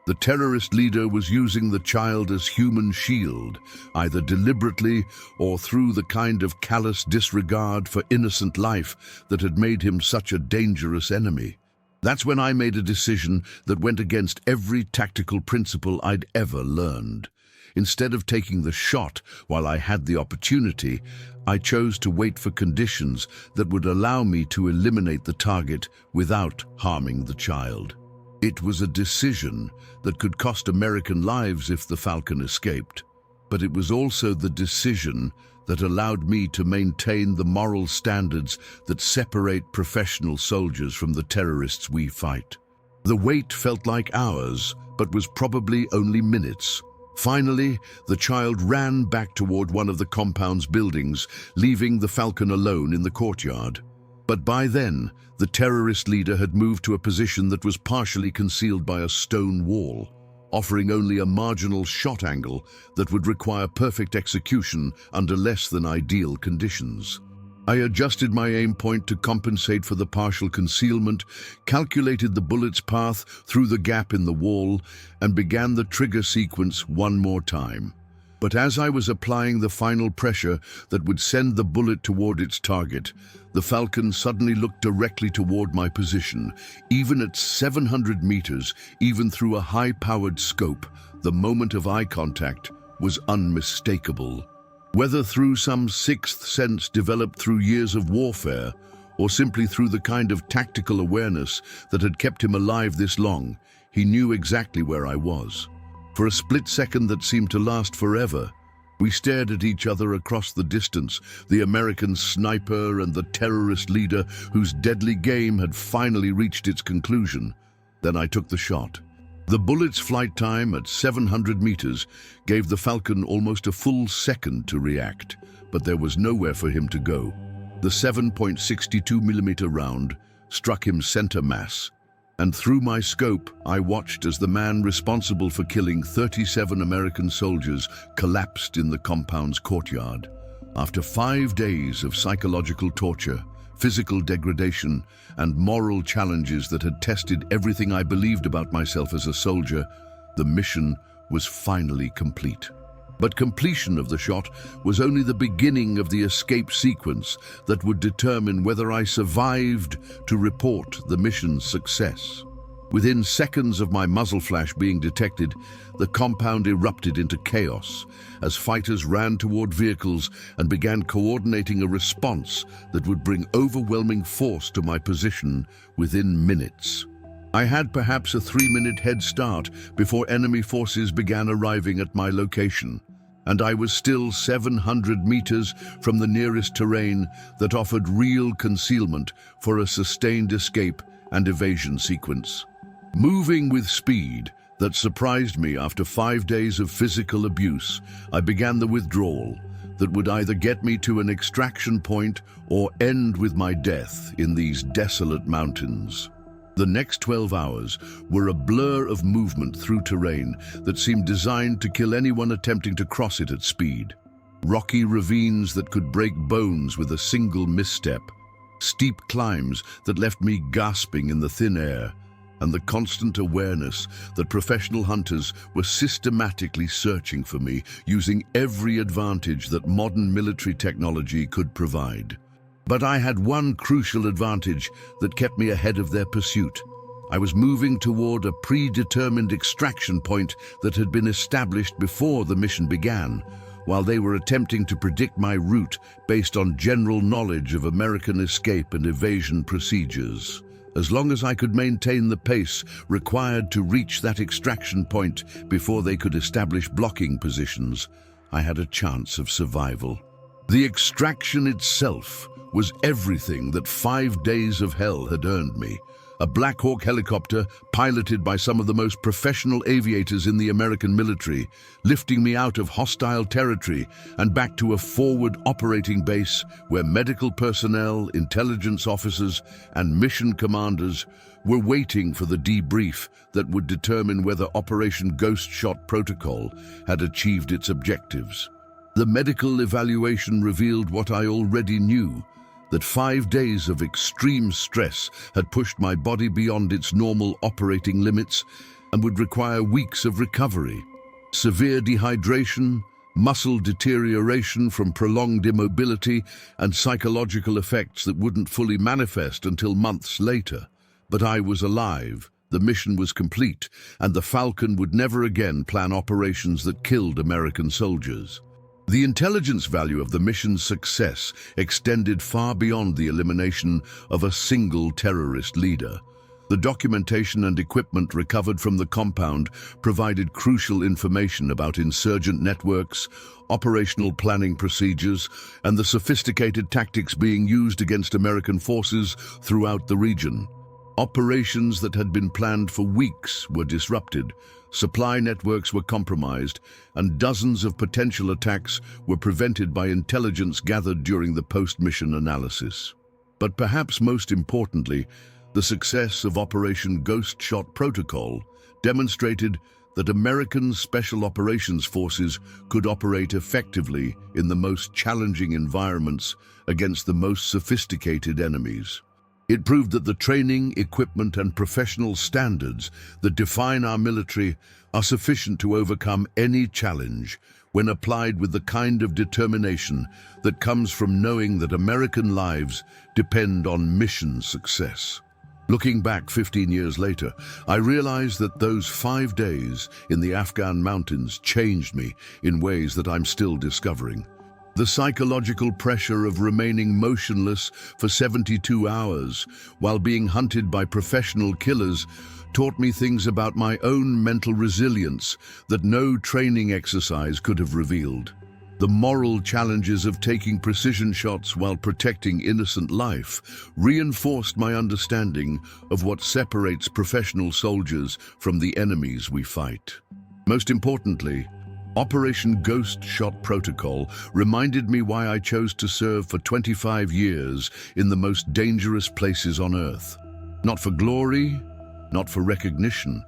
The terrorist leader was using the child as human shield, either deliberately or through the kind of callous disregard for innocent life that had made him such a dangerous enemy. That's when I made a decision that went against every tactical principle I'd ever learned. Instead of taking the shot while I had the opportunity, I chose to wait for conditions that would allow me to eliminate the target without harming the child. It was a decision that could cost American lives if the Falcon escaped, but it was also the decision that allowed me to maintain the moral standards that separate professional soldiers from the terrorists we fight. The wait felt like hours, but was probably only minutes. Finally, the child ran back toward one of the compound's buildings, leaving the Falcon alone in the courtyard. But by then, the terrorist leader had moved to a position that was partially concealed by a stone wall, offering only a marginal shot angle that would require perfect execution under less than ideal conditions. I adjusted my aim point to compensate for the partial concealment, calculated the bullet's path through the gap in the wall, and began the trigger sequence one more time. But as I was applying the final pressure that would send the bullet toward its target, the Falcon suddenly looked directly toward my position. Even at 700 meters, even through a high-powered scope, the moment of eye contact was unmistakable. Whether through some sixth sense developed through years of warfare, or simply through the kind of tactical awareness that had kept him alive this long, he knew exactly where I was. For a split second that seemed to last forever, we stared at each other across the distance, the American sniper and the terrorist leader whose deadly game had finally reached its conclusion. Then I took the shot. The bullet's flight time at 700 meters gave the Falcon almost a full second to react, but there was nowhere for him to go. The 7.62mm round struck him center mass, and through my scope, I watched as the man responsible for killing 37 American soldiers collapsed in the compound's courtyard. After 5 days of psychological torture, physical degradation, and moral challenges that had tested everything I believed about myself as a soldier, the mission was finally complete. But completion of the shot was only the beginning of the escape sequence that would determine whether I survived to report the mission's success. Within seconds of my muzzle flash being detected, the compound erupted into chaos as fighters ran toward vehicles and began coordinating a response that would bring overwhelming force to my position within minutes. I had perhaps a 3-minute head start before enemy forces began arriving at my location, and I was still 700 meters from the nearest terrain that offered real concealment for a sustained escape and evasion sequence. Moving with speed that surprised me after 5 days of physical abuse, I began the withdrawal that would either get me to an extraction point or end with my death in these desolate mountains. The next 12 hours were a blur of movement through terrain that seemed designed to kill anyone attempting to cross it at speed. Rocky ravines that could break bones with a single misstep, steep climbs that left me gasping in the thin air, and the constant awareness that professional hunters were systematically searching for me, using every advantage that modern military technology could provide. But I had one crucial advantage that kept me ahead of their pursuit. I was moving toward a predetermined extraction point that had been established before the mission began, while they were attempting to predict my route based on general knowledge of American escape and evasion procedures. As long as I could maintain the pace required to reach that extraction point before they could establish blocking positions, I had a chance of survival. The extraction itself was everything that 5 days of hell had earned me. A Black Hawk helicopter, piloted by some of the most professional aviators in the American military, lifting me out of hostile territory and back to a forward operating base where medical personnel, intelligence officers, and mission commanders were waiting for the debrief that would determine whether Operation Ghost Shot Protocol had achieved its objectives. The medical evaluation revealed what I already knew, that 5 days of extreme stress had pushed my body beyond its normal operating limits and would require weeks of recovery. Severe dehydration, muscle deterioration from prolonged immobility, and psychological effects that wouldn't fully manifest until months later. But I was alive, the mission was complete, and the Falcon would never again plan operations that killed American soldiers. The intelligence value of the mission's success extended far beyond the elimination of a single terrorist leader. The documentation and equipment recovered from the compound provided crucial information about insurgent networks, operational planning procedures, and the sophisticated tactics being used against American forces throughout the region. Operations that had been planned for weeks were disrupted, supply networks were compromised, and dozens of potential attacks were prevented by intelligence gathered during the post-mission analysis. But perhaps most importantly, the success of Operation Ghost Shot Protocol demonstrated that American Special Operations Forces could operate effectively in the most challenging environments against the most sophisticated enemies. It proved that the training, equipment, and professional standards that define our military are sufficient to overcome any challenge when applied with the kind of determination that comes from knowing that American lives depend on mission success. Looking back 15 years later, I realized that those 5 days in the Afghan mountains changed me in ways that I'm still discovering. The psychological pressure of remaining motionless for 72 hours while being hunted by professional killers taught me things about my own mental resilience that no training exercise could have revealed. The moral challenges of taking precision shots while protecting innocent life reinforced my understanding of what separates professional soldiers from the enemies we fight. Most importantly, Operation Ghost Shot Protocol reminded me why I chose to serve for 25 years in the most dangerous places on Earth. Not for glory, not for recognition,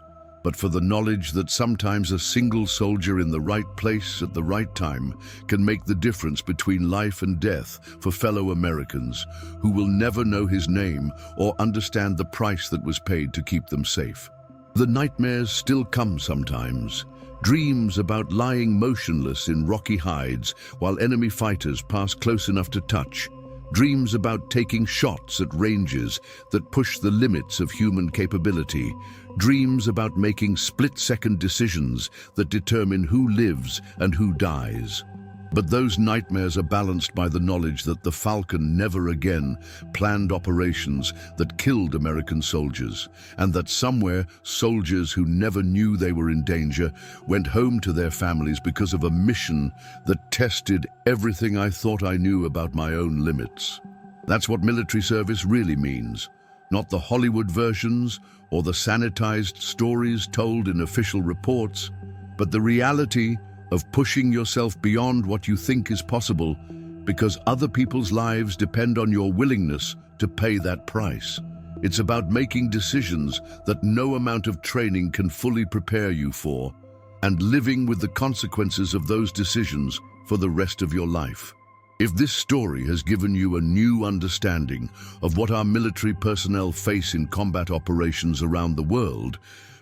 but for the knowledge that sometimes a single soldier in the right place at the right time can make the difference between life and death for fellow Americans who will never know his name or understand the price that was paid to keep them safe. The nightmares still come sometimes. Dreams about lying motionless in rocky hides while enemy fighters pass close enough to touch. Dreams about taking shots at ranges that push the limits of human capability. Dreams about making split-second decisions that determine who lives and who dies. But those nightmares are balanced by the knowledge that the Falcon never again planned operations that killed American soldiers, and that somewhere soldiers who never knew they were in danger went home to their families because of a mission that tested everything I thought I knew about my own limits. That's what military service really means, not the Hollywood versions or the sanitized stories told in official reports, but the reality of pushing yourself beyond what you think is possible because other people's lives depend on your willingness to pay that price. It's about making decisions that no amount of training can fully prepare you for, and living with the consequences of those decisions for the rest of your life. If this story has given you a new understanding of what our military personnel face in combat operations around the world,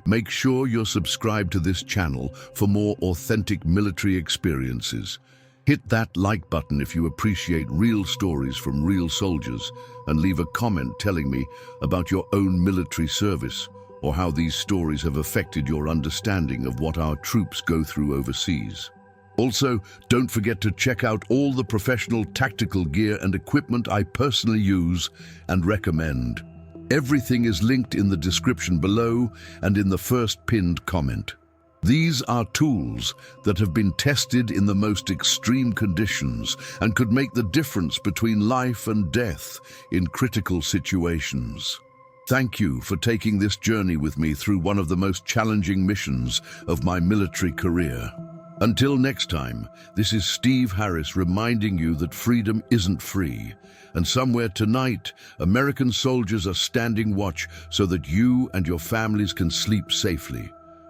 make sure you're subscribed to this channel for more authentic military experiences. Hit that like button if you appreciate real stories from real soldiers, and leave a comment telling me about your own military service or how these stories have affected your understanding of what our troops go through overseas. Also, don't forget to check out all the professional tactical gear and equipment I personally use and recommend. Everything is linked in the description below and in the first pinned comment. These are tools that have been tested in the most extreme conditions and could make the difference between life and death in critical situations. Thank you for taking this journey with me through one of the most challenging missions of my military career. Until next time, this is Steve Harris reminding you that freedom isn't free. And somewhere tonight, American soldiers are standing watch so that you and your families can sleep safely.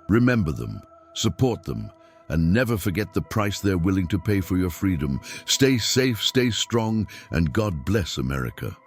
Remember them, support them, and never forget the price they're willing to pay for your freedom. Stay safe, stay strong, and God bless America.